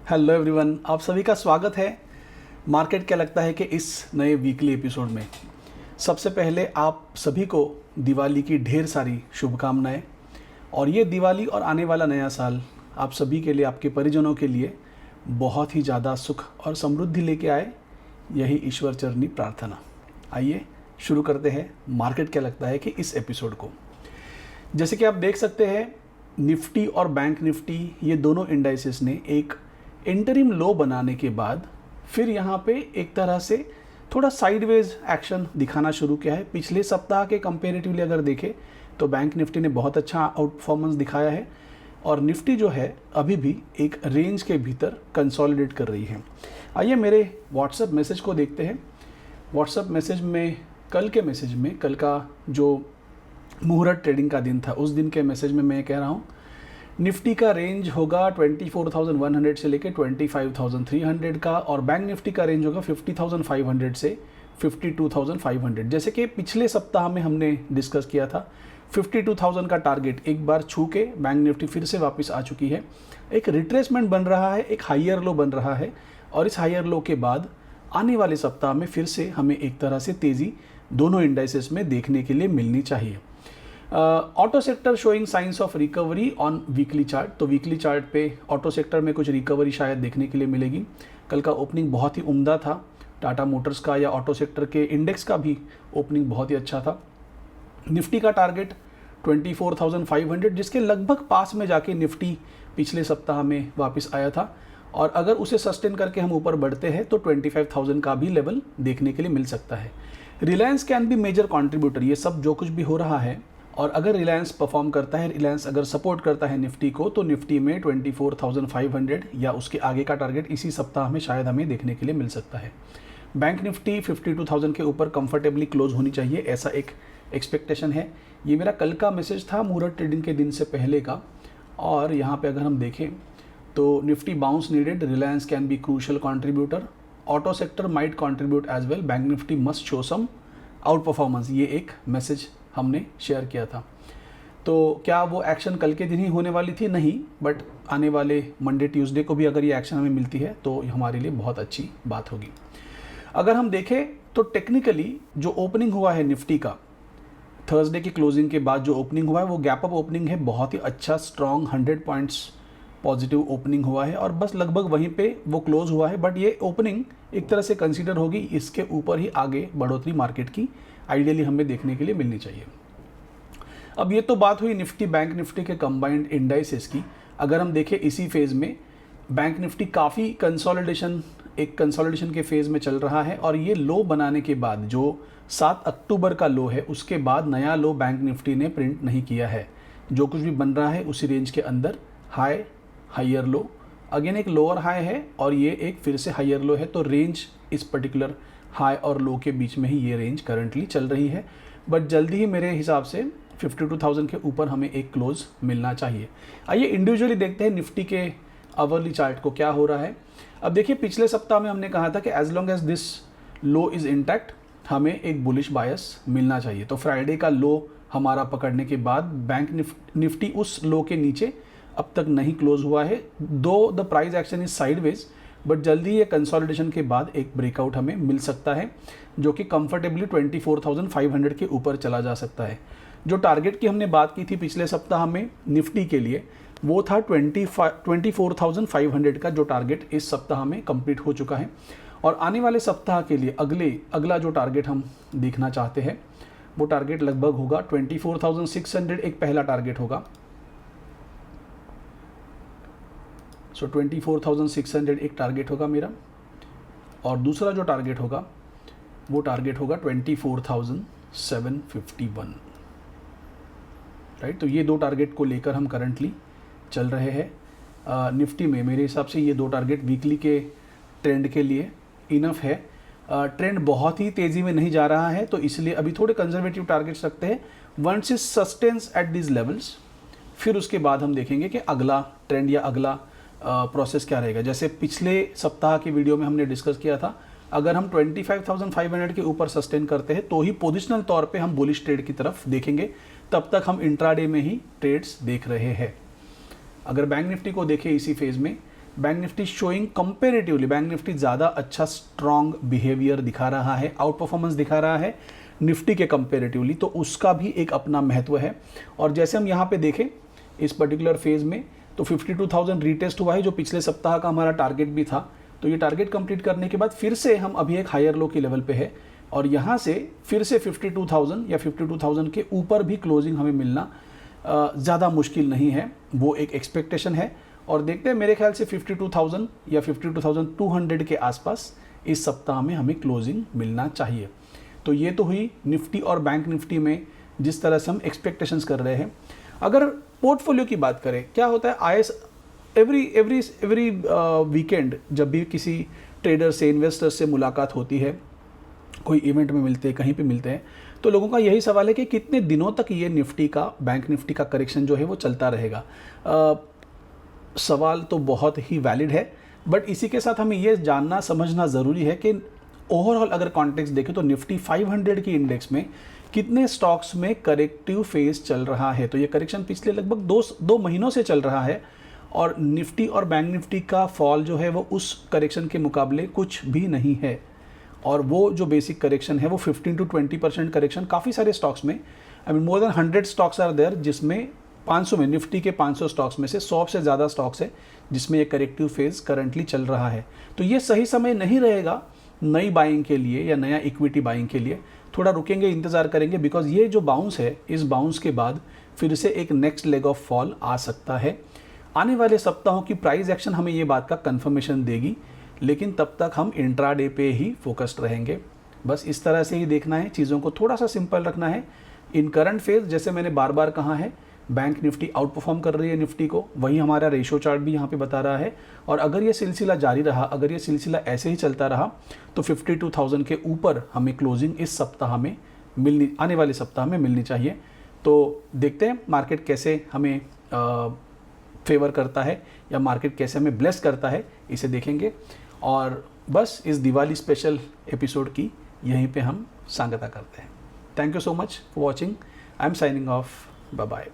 Hello everyone, आप सभी का स्वागत है मार्केट क्या लगता है कि इस नए वीकली एपिसोड में। सबसे पहले आप सभी को दिवाली की ढेर सारी शुभकामनाएं। और ये दिवाली और आने वाला नया साल आप सभी के लिए, आपके परिजनों के लिए बहुत ही ज़्यादा सुख और समृद्धि लेके आए, यही ईश्वर चरणी प्रार्थना। आइए शुरू करते हैं मार्केट क्या लगता है कि इस एपिसोड को। जैसे कि आप देख सकते हैं, निफ्टी और बैंक निफ्टी ये दोनों इंडाइसेस ने एक इंटरिम लो बनाने के बाद फिर यहाँ पे एक तरह से थोड़ा साइडवेज एक्शन दिखाना शुरू किया है। पिछले सप्ताह के कंपेरेटिवली अगर देखें तो बैंक निफ्टी ने बहुत अच्छा आउट परफॉर्मेंस दिखाया है और निफ्टी जो है अभी भी एक रेंज के भीतर कंसोलिडेट कर रही है। आइए मेरे व्हाट्सएप मैसेज को देखते हैं। व्हाट्सएप मैसेज में कल का जो मुहूर्त ट्रेडिंग का दिन था, उस दिन के मैसेज में मैं कह रहा हूँ निफ्टी का रेंज होगा 24,100 से लेकर 25,300 का, और बैंक निफ्टी का रेंज होगा 50,500 से 52,500। जैसे कि पिछले सप्ताह में हमने डिस्कस किया था, 52,000 का टारगेट एक बार छू के बैंक निफ्टी फिर से वापस आ चुकी है। एक रिट्रेसमेंट बन रहा है, एक हाइयर लो बन रहा है, और इस हाइयर लो के बाद आने वाले सप्ताह में फिर से हमें एक तरह से तेज़ी दोनों इंडाइसेस में देखने के लिए मिलनी चाहिए। Auto sector showing science of recovery on weekly chart. तो वीकली चार्ट पे ऑटो सेक्टर में कुछ रिकवरी शायद देखने के लिए मिलेगी। कल का ओपनिंग बहुत ही उम्दा था, टाटा मोटर्स का या ऑटो सेक्टर के इंडेक्स का भी ओपनिंग बहुत ही अच्छा था। निफ्टी का टारगेट 24,500, जिसके लगभग पास में जाके निफ्टी पिछले सप्ताह में वापस आया था, और अगर उसे सस्टेन करके हम ऊपर बढ़ते हैं तो 25,000 का भी लेवल देखने के लिए मिल सकता है। Reliance can be major contributor, ये सब जो कुछ भी हो रहा है, और अगर रिलायंस परफॉर्म करता है, रिलायंस अगर सपोर्ट करता है निफ्टी को, तो निफ्टी में 24,500 या उसके आगे का टारगेट इसी सप्ताह में शायद हमें देखने के लिए मिल सकता है। बैंक निफ्टी 52,000 के ऊपर कंफर्टेबली क्लोज होनी चाहिए, ऐसा एक एक्सपेक्टेशन है। ये मेरा कल का मैसेज था मुहूर्त ट्रेडिंग के दिन से पहले का। और यहाँ पे अगर हम देखें तो Nifty bounce needed, Reliance can be crucial contributor, auto sector might contribute as well, bank Nifty must show some outperformance. ये एक मैसेज हमने शेयर किया था। तो क्या वो एक्शन कल के दिन ही होने वाली थी? नहीं, बट आने वाले मंडे ट्यूसडे को भी अगर ये एक्शन हमें मिलती है तो हमारे लिए बहुत अच्छी बात होगी। अगर हम देखें तो टेक्निकली जो ओपनिंग हुआ है निफ्टी का, थर्सडे की क्लोजिंग के बाद जो ओपनिंग हुआ है वो गैप अप ओपनिंग है, बहुत ही अच्छा स्ट्रॉन्ग 100 पॉइंट्स पॉजिटिव ओपनिंग हुआ है, और बस लगभग वहीं पे वो क्लोज हुआ है। बट ये ओपनिंग एक तरह से कंसीडर होगी, इसके ऊपर ही आगे बढ़ोतरी मार्केट की आइडियली हमें देखने के लिए मिलनी चाहिए। अब ये तो बात हुई निफ्टी बैंक निफ्टी के कंबाइंड इंडाइसेस की। अगर हम देखें इसी फेज़ में बैंक निफ्टी काफ़ी एक कंसोलिडेशन के फेज़ में चल रहा है, और ये लो बनाने के बाद जो 7 अक्टूबर का लो है, उसके बाद नया लो बैंक निफ्टी ने प्रिंट नहीं किया है। जो कुछ भी बन रहा है उसी रेंज के अंदर, हाई हाइयर लो, अगेन एक लोअर हाई है और ये एक फिर से हाइयर लो है। तो रेंज इस पर्टिकुलर हाई और लो के बीच में ही ये रेंज करंटली चल रही है, बट जल्दी ही मेरे हिसाब से 52,000 के ऊपर हमें एक क्लोज मिलना चाहिए। आइए इंडिविजुअली देखते हैं निफ्टी के आवरली चार्ट को क्या हो रहा है। अब देखिए, पिछले सप्ताह में हमने कहा था कि as long as this low is intact हमें एक बुलिश बायस मिलना चाहिए। तो फ्राइडे का लो हमारा पकड़ने के बाद बैंक निफ्टी उस लो के नीचे अब तक नहीं क्लोज हुआ है, दो the price action is sideways, but जल्दी ये कंसोलिडेशन के बाद एक ब्रेकआउट हमें मिल सकता है, जो कि कंफर्टेबली 24,500 के ऊपर चला जा सकता है। जो टारगेट की हमने बात की थी पिछले सप्ताह में निफ्टी के लिए, वो था 24,500 का, जो टारगेट इस सप्ताह में कंप्लीट हो चुका है। और आने वाले सप्ताह के लिए अगला जो टारगेट हम देखना चाहते हैं वो टारगेट लगभग होगा 24,600, एक पहला टारगेट होगा। सो 24,600 एक टारगेट होगा मेरा, और दूसरा जो टारगेट होगा वो टारगेट होगा 24,751, राइट। तो ये दो टारगेट को लेकर हम करंटली चल रहे हैं। निफ्टी में मेरे हिसाब से ये दो टारगेट वीकली के ट्रेंड के लिए इनफ है। ट्रेंड बहुत ही तेज़ी में नहीं जा रहा है, तो इसलिए अभी थोड़े कंजर्वेटिव टारगेट्स रखते हैं। Once is sustains at this levels, फिर उसके बाद हम देखेंगे कि अगला ट्रेंड या अगला प्रोसेस क्या रहेगा। जैसे पिछले सप्ताह की वीडियो में हमने डिस्कस किया था, अगर हम 25,500 के ऊपर सस्टेन करते हैं तो ही पोजिशनल तौर पे हम बुलिश ट्रेड की तरफ देखेंगे, तब तक हम इंट्राडे में ही ट्रेड्स देख रहे हैं। अगर बैंक निफ्टी को देखें इसी फेज़ में, bank Nifty showing comparatively, bank Nifty ज़्यादा अच्छा स्ट्रॉन्ग बिहेवियर दिखा रहा है, आउट परफॉर्मेंस दिखा रहा है निफ्टी के कंपेरेटिवली, तो उसका भी एक अपना महत्व है। और जैसे हम यहाँ पे देखें इस पर्टिकुलर फेज में, तो 52,000 रीटेस्ट हुआ है, जो पिछले सप्ताह का हमारा टारगेट भी था। तो ये टारगेट कंप्लीट करने के बाद फिर से हम अभी एक हायर लो की लेवल पे है, और यहाँ से फिर से 52,000 या 52,000 के ऊपर भी क्लोजिंग हमें मिलना ज़्यादा मुश्किल नहीं है, वो एक एक्सपेक्टेशन है। और देखते हैं, मेरे ख्याल से 52,000 या 52,200 के आसपास इस सप्ताह में हमें क्लोजिंग मिलना चाहिए। तो ये तो हुई निफ्टी और बैंक निफ्टी में जिस तरह से हम एक्सपेक्टेशंस कर रहे हैं। अगर पोर्टफोलियो की बात करें, क्या होता है, एवरी वीकेंड जब भी किसी ट्रेडर से, इन्वेस्टर से मुलाकात होती है, कोई इवेंट में मिलते हैं, कहीं पे मिलते हैं, तो लोगों का यही सवाल है कि कितने दिनों तक ये निफ्टी का, बैंक निफ्टी का करेक्शन जो है वो चलता रहेगा। सवाल तो बहुत ही वैलिड है, बट इसी के साथ हमें ये जानना समझना ज़रूरी है कि ओवरऑल अगर कॉन्टेक्स्ट देखें तो निफ्टी 500 की इंडेक्स में कितने स्टॉक्स में करेक्टिव फेज चल रहा है। तो ये करेक्शन पिछले लगभग दो महीनों से चल रहा है, और निफ्टी और बैंक निफ्टी का फॉल जो है वो उस करेक्शन के मुकाबले कुछ भी नहीं है। और वो जो बेसिक करेक्शन है वो 15 to 20% करेक्शन काफ़ी सारे स्टॉक्स में, I mean more than 100 stocks are there, जिसमें 500 में, निफ्टी के 500 स्टॉक्स में से 100 से ज़्यादा स्टॉक्स है जिसमें ये करेक्टिव फेज करंटली चल रहा है। तो ये सही समय नहीं रहेगा नई बाइंग के लिए या नया इक्विटी बाइंग के लिए। थोड़ा रुकेंगे, इंतज़ार करेंगे, बिकॉज ये जो बाउंस है, इस बाउंस के बाद फिर से एक नेक्स्ट लेग ऑफ फॉल आ सकता है। आने वाले सप्ताहों की प्राइस एक्शन हमें ये बात का कंफर्मेशन देगी, लेकिन तब तक हम इंट्राडे पे ही फोकस्ड रहेंगे। बस इस तरह से ही देखना है, चीज़ों को थोड़ा सा सिंपल रखना है। इन करंट फेज, जैसे मैंने बार बार कहा है, बैंक निफ्टी आउट परफॉर्म कर रही है निफ्टी को, वही हमारा रेशियो चार्ट भी यहाँ पे बता रहा है। और अगर ये सिलसिला जारी रहा, अगर ये सिलसिला ऐसे ही चलता रहा, तो 52,000 के ऊपर हमें क्लोजिंग इस सप्ताह में मिलनी, आने वाले सप्ताह में मिलनी चाहिए। तो देखते हैं मार्केट कैसे हमें फेवर करता है, या मार्केट कैसे हमें ब्लेस करता है, इसे देखेंगे। और बस इस दिवाली स्पेशल एपिसोड की यहीं पे हम सांगता करते हैं। Thank you so much for watching. I am signing off. Bye bye.